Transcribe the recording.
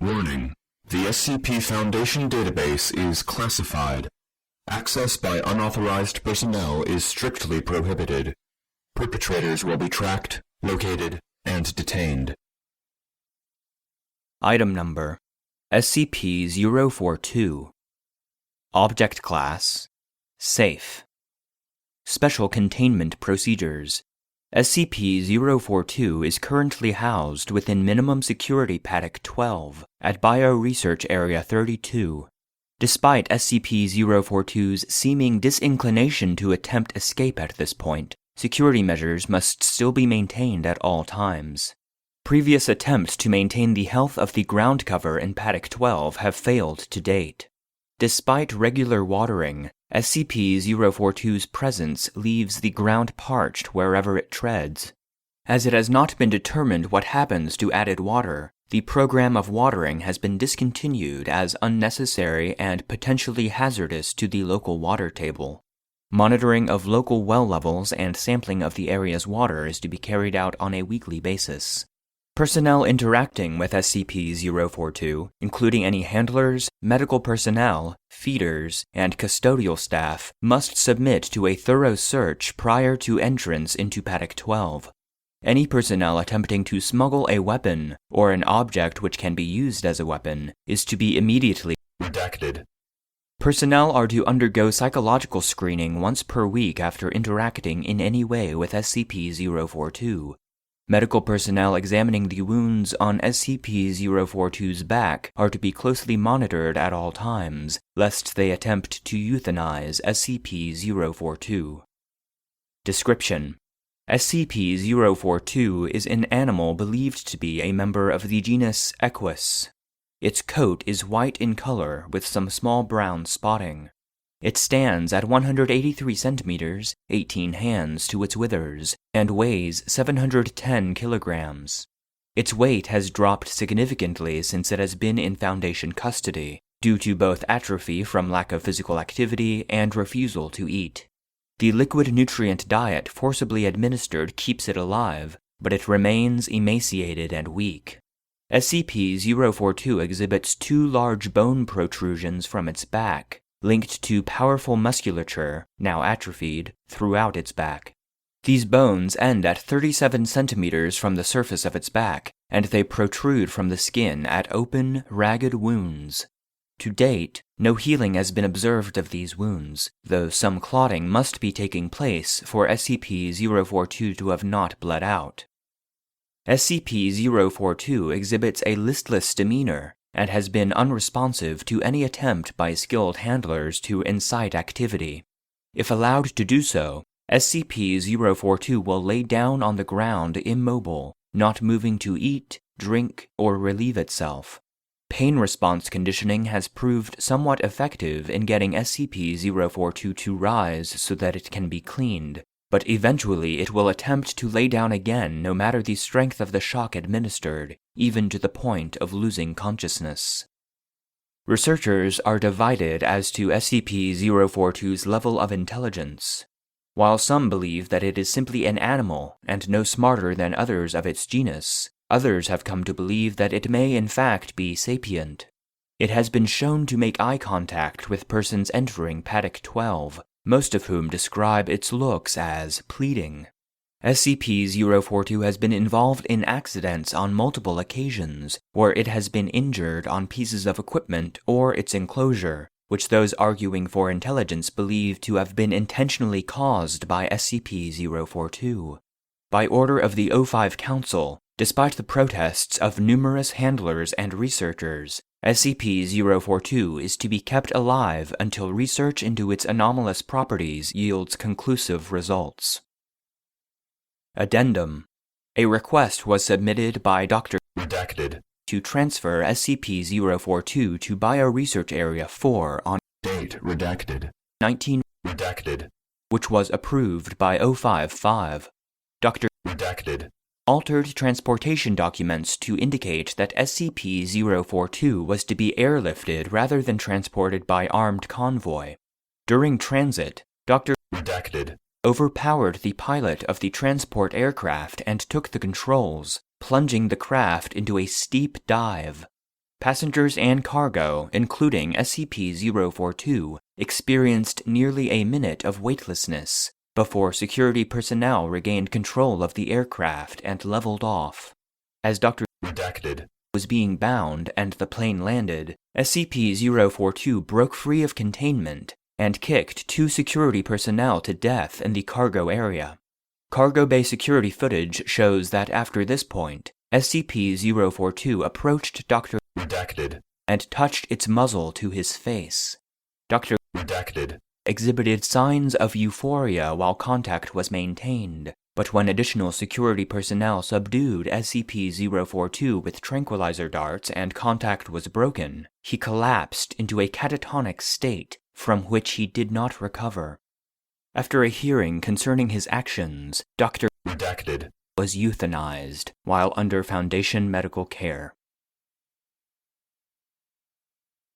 Warning: the SCP Foundation database is classified. Access by unauthorized personnel is strictly prohibited. Perpetrators will be tracked, located, and detained. Item Number SCP-042. Object Class Safe. Special Containment Procedures. SCP-042 is currently housed within Minimum Security Paddock 12 at Bioresearch Area 32. Despite SCP-042's seeming disinclination to attempt escape at this point, security measures must still be maintained at all times. Previous attempts to maintain the health of the ground cover in Paddock 12 have failed to date. Despite regular watering, SCP-042's presence leaves the ground parched wherever it treads. As it has not been determined what happens to added water, the program of watering has been discontinued as unnecessary and potentially hazardous to the local water table. Monitoring of local well levels and sampling of the area's water is to be carried out on a weekly basis. Personnel interacting with SCP-042, including any handlers, medical personnel, feeders, and custodial staff, must submit to a thorough search prior to entrance into Paddock 12. Any personnel attempting to smuggle a weapon, or an object which can be used as a weapon, is to be immediately redacted. Personnel are to undergo psychological screening once per week after interacting in any way with SCP-042. Medical personnel examining the wounds on SCP-042's back are to be closely monitored at all times, lest they attempt to euthanize SCP-042. Description: SCP-042 is an animal believed to be a member of the genus Equus. Its coat is white in color with some small brown spotting. It stands at 183 centimeters, 18 hands to its withers, and weighs 710 kilograms. Its weight has dropped significantly since it has been in Foundation custody, due to both atrophy from lack of physical activity and refusal to eat. The liquid nutrient diet forcibly administered keeps it alive, but it remains emaciated and weak. SCP-042 exhibits 2 large bone protrusions from its back, linked to powerful musculature, now atrophied, throughout its back. These bones end at 37 centimeters from the surface of its back, and they protrude from the skin at open, ragged wounds. To date, no healing has been observed of these wounds, though some clotting must be taking place for SCP-042 to have not bled out. SCP-042 exhibits a listless demeanor, and has been unresponsive to any attempt by skilled handlers to incite activity. If allowed to do so, SCP-042 will lay down on the ground immobile, not moving to eat, drink, or relieve itself. Pain response conditioning has proved somewhat effective in getting SCP-042 to rise so that it can be cleaned, but eventually it will attempt to lay down again no matter the strength of the shock administered, even to the point of losing consciousness. Researchers are divided as to SCP-042's level of intelligence. While some believe that it is simply an animal and no smarter than others of its genus, others have come to believe that it may in fact be sapient. It has been shown to make eye contact with persons entering Paddock 12, most of whom describe its looks as pleading. SCP-042 has been involved in accidents on multiple occasions, where it has been injured on pieces of equipment or its enclosure, which those arguing for intelligence believe to have been intentionally caused by SCP-042. By order of the O5 Council, despite the protests of numerous handlers and researchers, SCP-042 is to be kept alive until research into its anomalous properties yields conclusive results. Addendum: a request was submitted by Dr. Redacted. To transfer SCP-042 to Bioresearch Area 4 on Date redacted. 19 Redacted. which was approved by O5-5. Dr. Redacted. Altered transportation documents to indicate that SCP-042 was to be airlifted rather than transported by armed convoy. During transit, Dr. Redacted. overpowered the pilot of the transport aircraft and took the controls, plunging the craft into a steep dive. Passengers and cargo, including SCP-042, experienced nearly a minute of weightlessness before security personnel regained control of the aircraft and leveled off. As Dr. Redacted. was being bound and the plane landed, SCP-042 broke free of containment and kicked 2 security personnel to death in the cargo area. Cargo bay security footage shows that after this point, SCP-042 approached Dr. Redacted. and touched its muzzle to his face. Dr. Redacted. exhibited signs of euphoria while contact was maintained, but when additional security personnel subdued SCP-042 with tranquilizer darts and contact was broken, he collapsed into a catatonic state from which he did not recover. After a hearing concerning his actions, Dr. Redacted. was euthanized while under Foundation medical care.